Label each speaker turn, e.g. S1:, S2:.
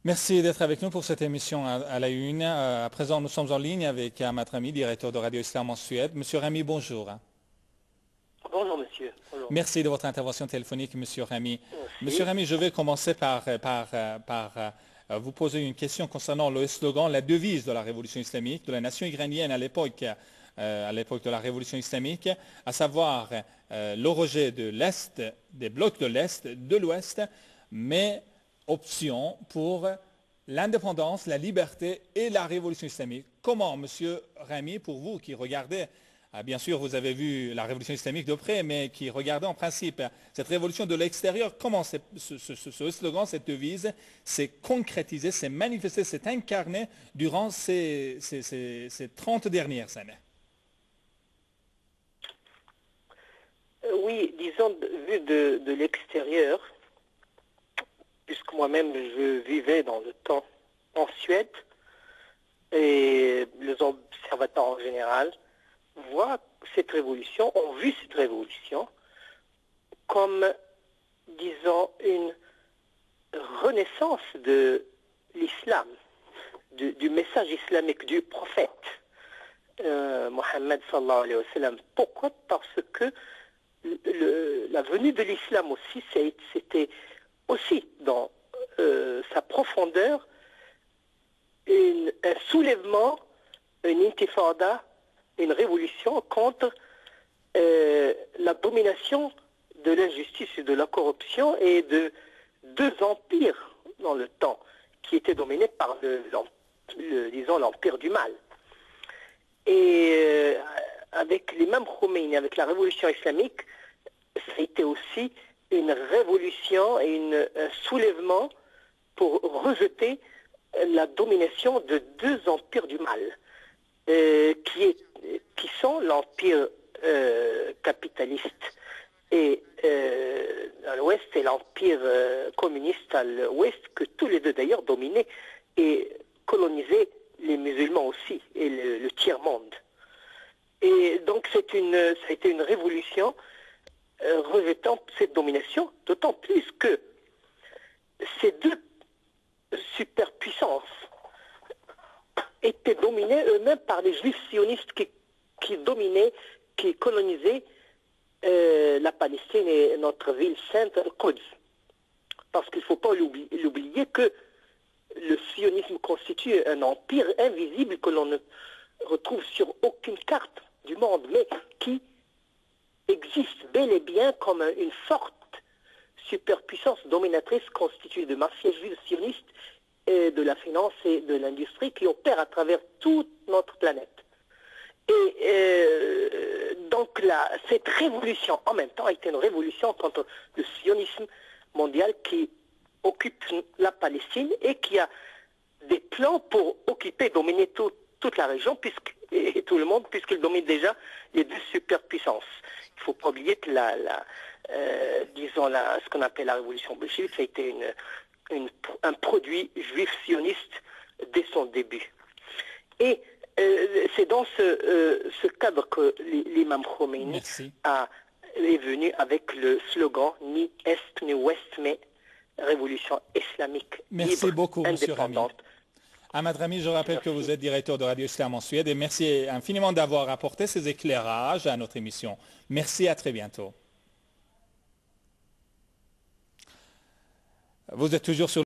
S1: Merci d'être avec nous pour cette émission à la une. À présent, nous sommes en ligne avec Ahmad Rami, directeur de Radio Islam en Suède. Monsieur Rami, bonjour.
S2: Bonjour monsieur. Bonjour.
S1: Merci de votre intervention téléphonique, Monsieur Rami. Monsieur
S2: Merci.
S1: Rami, je vais commencer par vous poser une question concernant le slogan, la devise de la révolution islamique, de la nation iranienne à l'époque de la révolution islamique, à savoir le rejet de l'Est, des blocs de l'Est, de l'Ouest, mais option pour l'indépendance, la liberté et la révolution islamique. Comment, Monsieur Rami, pour vous qui regardez, bien sûr vous avez vu la révolution islamique de près, mais qui regardez en principe cette révolution de l'extérieur, comment ce slogan, cette devise s'est concrétisé, s'est manifesté, s'est incarné durant ces 30 dernières années?
S2: Oui, disons, vu de l'extérieur, puisque moi-même je vivais dans le temps en Suède, et les observateurs en général voient cette révolution, ont vu cette révolution comme, disons, une renaissance de l'islam, du message islamique du prophète Mohammed sallallahu alayhi wa sallam. Pourquoi? Parce que la venue de l'islam aussi, c'était aussi dans sa profondeur un soulèvement, une intifada, une révolution contre la domination de l'injustice et de la corruption et de deux empires dans le temps qui étaient dominés par disons, l'empire du mal. Et avec l'imam Khomeini, avec la révolution islamique, ça a été aussi une révolution et un soulèvement pour rejeter la domination de deux empires du mal, qui sont l'empire capitaliste à l'ouest et l'empire communiste à l'ouest, que tous les deux d'ailleurs dominaient et colonisaient les musulmans aussi et le tiers-monde. Et donc ça a été une révolution rejetant cette domination, d'autant plus que ces deux superpuissances étaient dominées eux-mêmes par les juifs sionistes qui dominaient, qui colonisaient la Palestine et notre ville sainte, Al-Quds. Parce qu'il ne faut pas l'oublier que le sionisme constitue un empire invisible que l'on ne retrouve sur aucune carte du monde, mais qui existe bel et bien comme une forte superpuissance dominatrice constituée de mafias juives sionistes, et de la finance et de l'industrie qui opèrent à travers toute notre planète. Et donc cette révolution en même temps a été une révolution contre le sionisme mondial qui occupe la Palestine et qui a des plans pour occuper, dominer toute la région et tout le monde, puisqu'il domine déjà les deux superpuissances. Il ne faut pas oublier que disons ce qu'on appelle la révolution bolchevique, ça a été un produit juif sioniste dès son début. Et c'est dans ce cadre que l'imam Khomeini est venu avec le slogan « Ni Est ni Ouest, mais révolution islamique
S1: merci
S2: libre,
S1: beaucoup,
S2: indépendante ».
S1: Monsieur Rami. Ahmad Rami, je rappelle que vous êtes directeur de Radio Islam en Suède et merci infiniment d'avoir apporté ces éclairages à notre émission. Merci, à très bientôt. Vous êtes toujours sur